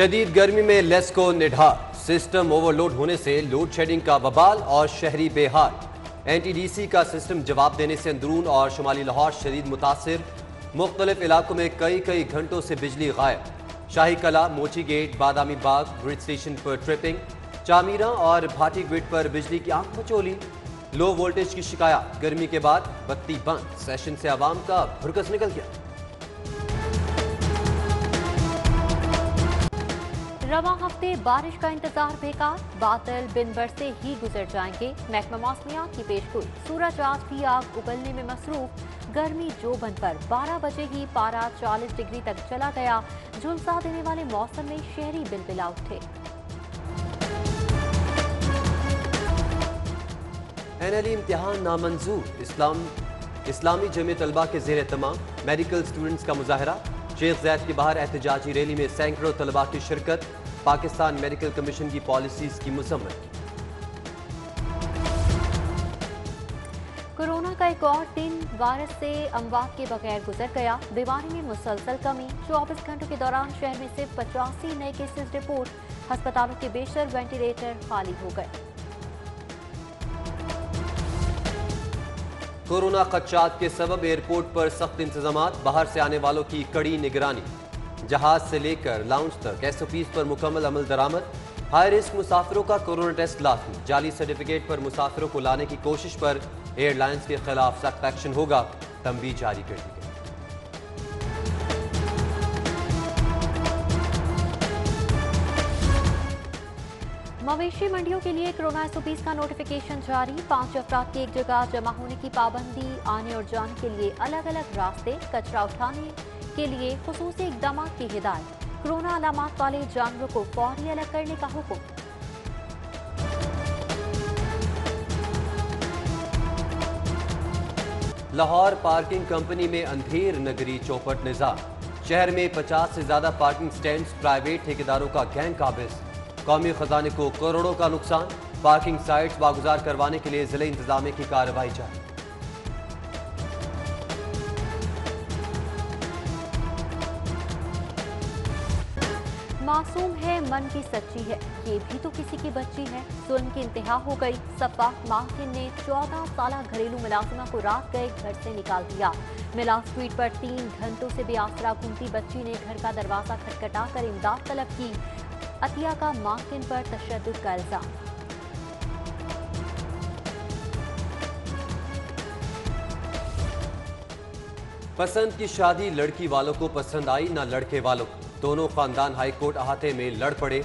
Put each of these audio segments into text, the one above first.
शदीद गर्मी में लेस्को निढार, सिस्टम ओवरलोड होने से लोड शेडिंग का बवाल और शहरी बेहाल। एनटीडीसी का सिस्टम जवाब देने से अंदरून और शुमाली लाहौर शदीद मुतासिर। मुख्तलिफ इलाकों में कई घंटों से बिजली गायब। शाही कला, मोची gate, Badami Bagh grid station पर ट्रिपिंग। चामीरा और भाटी ग्रिड पर बिजली की आंख मचोली। लो वोल्टेज की शिकायत, गर्मी के बाद बत्ती बंद। सेशन से आवाम का भुरकस निकल गया। रवा हफ्ते बारिश का इंतजार बेकार, बादल बिन बरसे ही गुजर जाएंगे। महकमा मौसमियात की पेशगोई, सूरज आज भी आग उगलने में मसरूफ। गर्मी जोबन पर 12 बजे ही पारा 40 डिग्री तक चला गया। झुलसा देने वाले मौसम में शहरी बिलबिला उठे। एनएलई इम्तिहान नामंजूर। इस्लामी जमे तलबा के जेर तमाम। मेडिकल स्टूडेंट्स का मुजाहरा। शेख ज़ैद के बाहर एहतजाजी रैली में सैकड़ों तलबा की शिरकत। पाकिस्तान मेडिकल कमीशन की पॉलिसीज की मुसम्मत। कोरोना का एक और दिन वायरस से अमवात के बगैर गुजर गया। बीमारी में मुसलसल कमी। 24 घंटों के दौरान शहर में सिर्फ 85 नए केसेस रिपोर्ट। अस्पतालों के बेशतर वेंटिलेटर खाली हो गए। कोरोना खदशात के सबब एयरपोर्ट पर सख्त इंतजामात। बाहर से आने वालों की कड़ी निगरानी। जहाज से लेकर लाउंज तक एसओपीज पर मुकम्मल अमल दरामद। हाई रिस्क मुसाफिरों का कोरोना टेस्ट लाजमी। जाली सर्टिफिकेट पर मुसाफिरों को लाने की कोशिश पर एयरलाइंस के खिलाफ सख्त एक्शन होगा। तंबीह जारी कर दी गई। मवेशी मंडियों के लिए कोरोना एसओपीज का नोटिफिकेशन जारी। 5 अफराद की एक जगह जमा होने की पाबंदी। आने और जाने के लिए अलग अलग रास्ते। कचरा उठाने के लिए खुसूसी इकदाम की हिदायत। कोरोना अलामात वाले जानवरों को फौरी अलग करने का हुक्म। लाहौर पार्किंग कंपनी में अंधेर नगरी चौपट निजाम। शहर में 50 से ज्यादा पार्किंग स्टैंड्स प्राइवेट ठेकेदारों का गैंग काबिज। कौमी खजाने को करोड़ों का नुकसान। पार्किंग साइट्स बागुजार करवाने के लिए जिले इंतजामिया की कार्रवाई जारी। मासूम है, मन की सच्ची है, ये भी तो किसी की बच्ची है। जुल्म की इंतहा हो गई। सफाक माहिन ने 14 साल घरेलू मुलाजिमा को रात गए घर से निकाल दिया। मिलाव स्ट्रीट पर 3 घंटों से बेआसरा घूमती बच्ची ने घर का दरवाजा खटखटा कर इमदाद तलब की। अतिया का माहिन पर तशद्दुद का इल्जाम। पसंद की शादी लड़की वालों को पसंद आई, ना लड़के वालों को। दोनों खानदान हाईकोर्ट अहाते में लड़ पड़े।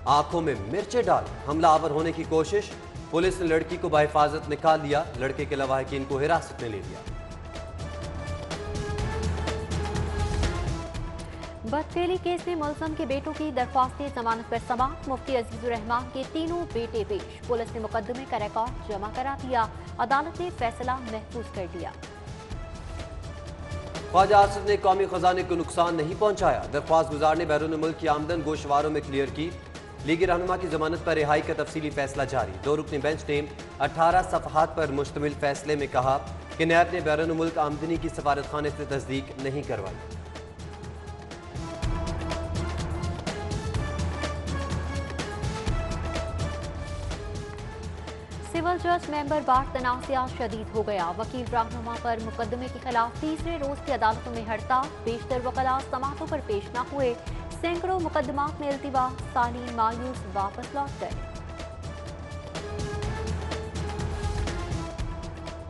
आंखों में मिर्चें डाल हमलावर होने की कोशिश। पुलिस ने लड़की को बहिफाजत निकाल लिया। लड़के के लवाहिकीन को हिरासत में ले लिया। बदफेली केस में मुलजम के बेटों की दरख्वास्तें जमानत पर समाअत। मुफ्ती अजीजुर रहमान के तीनों बेटे पेश। पुलिस ने मुकदमे का रिकॉर्ड जमा करा दिया। अदालत ने फैसला महफूज कर दिया। ख्वाजा आसिफ ने कौमी खजाने को नुकसान नहीं पहुंचाया। दरख्वास्त गुजार ने बैरून मुल्क की आमदन गोशवारों में क्लियर की। लीगी रहनुमा की जमानत पर रिहाई का तफसीली फैसला जारी। 2 रुकनी बेंच ने 18 सफहात पर मुश्तमिल फैसले में कहा कि नैब ने बैरून मुल्क आमदनी की सफारत खाने से तस्दीक नहीं करवाई। सिविल जज मेंबर बार तनाज़ा शदीद हो गया। वकील रहनुमा पर मुकदमे के खिलाफ तीसरे रोज की अदालतों में हड़ताल। बेशतर वकला समाअतों पर पेश न हुए। सैकड़ों मुकदमात में इल्तिवा। सालीन मायूस वापस लौट गए।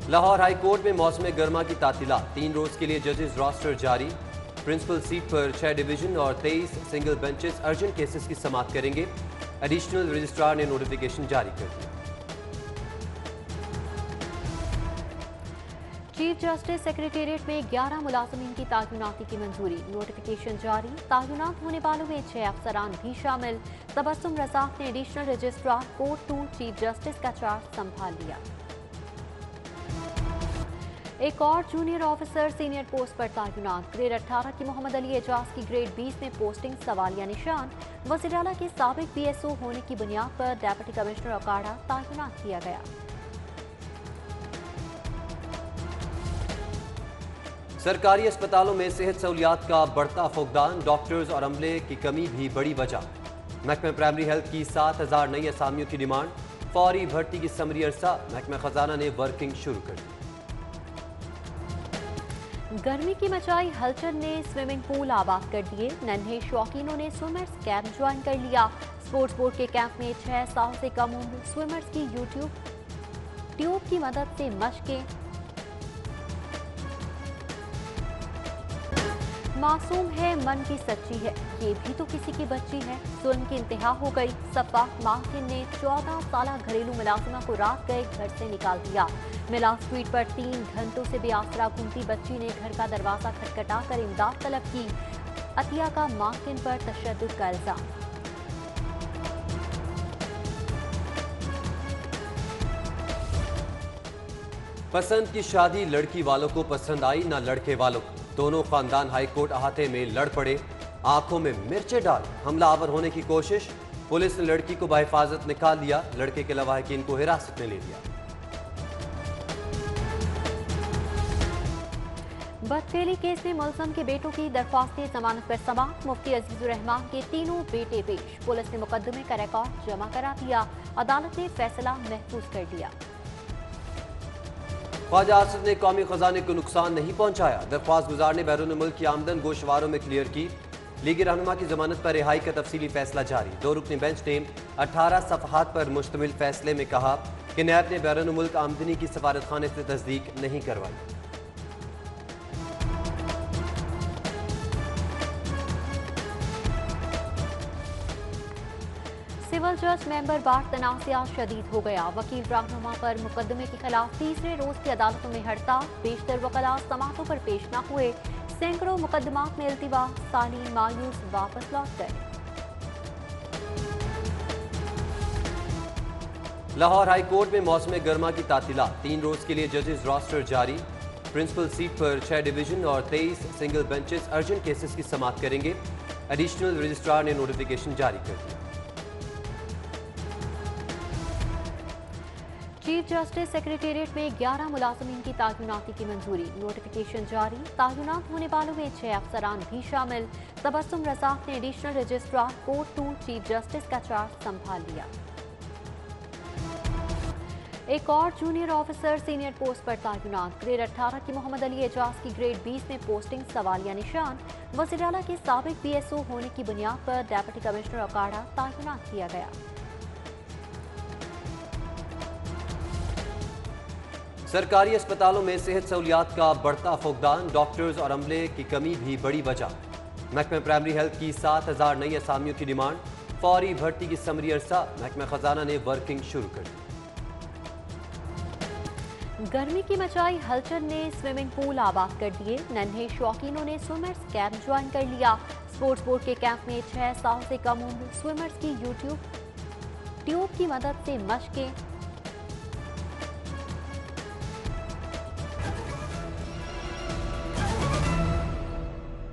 लाहौर हाई कोर्ट में मौसम गर्मा की तातीलात। 3 रोज के लिए जजेस रोस्टर जारी। प्रिंसिपल सीट पर 6 डिवीजन और 23 सिंगल बेंचेस अर्जेंट केसेस की समाअत करेंगे। एडिशनल रजिस्ट्रार ने नोटिफिकेशन जारी कर दिया। चीफ जस्टिस सेक्रेटेरिएट में 11 मुलाजमीन की तायुनाती की मंजूरी। नोटिफिकेशन जारी। तायुनात होने वालों में 6 अफसरान भी शामिल। तबस्सुम रज़ाक ने additional registrar court 2 chief justice का चार्ज संभाल लिया। एक और जूनियर ऑफिसर सीनियर पोस्ट पर तायुनात। ग्रेड 18 की मोहम्मद अली एजाज की ग्रेड 20 में पोस्टिंग सवालिया निशान। वज़ीर आला के साबिक PSO होने की बुनियाद पर डेप्यूटी कमिश्नर अकाड़ा तायुनात किया गया। सरकारी अस्पतालों में सेहत सहूलियात का बढ़ता फुकदान, डॉक्टर्स और अमले की कमी भी बड़ी वजह। महकमा प्राइमरी हेल्थ की 7,000 नई असामियों की डिमांड, फौरी भर्ती की समरी अरसा, महकमा खजाना ने वर्किंग शुरू कर दी। गर्मी की मचाई हलचल ने स्विमिंग पूल आबाद कर दिए। नन्हे शौकीनों ने स्विमर्स कैंप ज्वाइन कर लिया। स्पोर्ट्स बोर्ड के कैंप में 6 साल से कम उम्र स्विमर्स की यूट्यूब ट्यूब की मदद से मशकें। मासूम है मन की सच्ची है, ये भी तो किसी की बच्ची है। जुल्म की इंतहा हो गई। सफाक माहिर ने 14 साला घरेलू मुलाजिमा को रात गए घर से निकाल दिया। मिलाद स्ट्रीट पर 3 घंटों से बेआसरा घूमती बच्ची ने घर का दरवाजा खटखटा कर इमदाद तलब की। अतिया का माहिर पर तशद्दुद का इल्जाम। पसंद की शादी लड़की वालों को पसंद आई, ना लड़के वालों को। दोनों खानदान हाईकोर्ट अहाते में लड़ पड़े। आंखों में मिर्चें डाल हमलावर होने की कोशिश। पुलिस ने लड़की को बाहिफाजत निकाल लिया। लड़के के लवाहिकीन को हिरासत में ले लिया। बदफेली केस में मुलजम के बेटों की दरख्वास्त जमानत पर समाअत। मुफ्ती अजीजुर रहमान के तीनों बेटे पेश। पुलिस ने मुकदमे का रिकॉर्ड जमा करा दिया। अदालत ने फैसला महफूज कर दिया। ख्वाजा आसिफ ने कौमी खजाने को नुकसान नहीं पहुंचाया। दरख्वास्त गुजार ने बैरून मुल्क की आमदन गोशवारों में क्लियर की। लीगी रहनुमा की जमानत पर रिहाई का तफसीली फैसला जारी। 2 रुकनी बेंच ने 18 सफहात पर मुश्तमिल फैसले में कहा कि नैब ने बैरून मुल्क आमदनी की सफारत खाने से तस्दीक नहीं करवाई। सिविल जज मेंबर बार तनाज़ात शदीद हो गया। वकील रहनुमा पर मुकदमे के खिलाफ तीसरे रोज की अदालतों में हड़ताल। बेशतर वकला समाअतों पर पेश न हुए। सैकड़ों मुकदमात में इल्तिवा। सालीन मायूस वापस लौट गए। लाहौर हाई कोर्ट में मौसम गर्मा की तातीलात। 3 रोज के लिए जजेस रोस्टर जारी। प्रिंसिपल सीट पर 6 डिवीजन और 23 सिंगल बेंचेस अर्जेंट केसेस की समाअत करेंगे। एडिशनल रजिस्ट्रार ने नोटिफिकेशन जारी कर दिया। चीफ जस्टिस सेक्रेटेरिएट में 11 मुलाजमीन की तायुनाती की मंजूरी। नोटिफिकेशन जारी। तायुनात होने वालों में 6 अफसरान भी शामिल। तबस्सुम रज़ाक ने additional registrar court 2 chief justice का चार्ज संभाल लिया। एक और जूनियर ऑफिसर सीनियर पोस्ट पर तायुनात। ग्रेड 18 की मोहम्मद अली एजाज की ग्रेड 20 में पोस्टिंग सवालिया निशान। वज़ीर आला के साबिक BSO होने की बुनियाद पर डेप्यूटी कमिश्नर अकाड़ा तायुनात किया गया। सरकारी अस्पतालों में सेहत सहूलियात का बढ़ता फुकदान, डॉक्टर्स और अमले की कमी भी बड़ी वजह। महकमा प्राइमरी हेल्थ की 7,000 नई असामियों की डिमांड, फौरी भर्ती की समरी अरसा, महकमा खजाना ने वर्किंग शुरू कर दी। गर्मी की मचाई हलचल ने स्विमिंग पूल आबाद कर दिए। नन्हे शौकीनों ने स्विमर्स कैंप ज्वाइन कर लिया। स्पोर्ट्स बोर्ड के कैंप में 6 साल से कम उम्र स्विमर्स की यूट्यूब ट्यूब की मदद से मशकें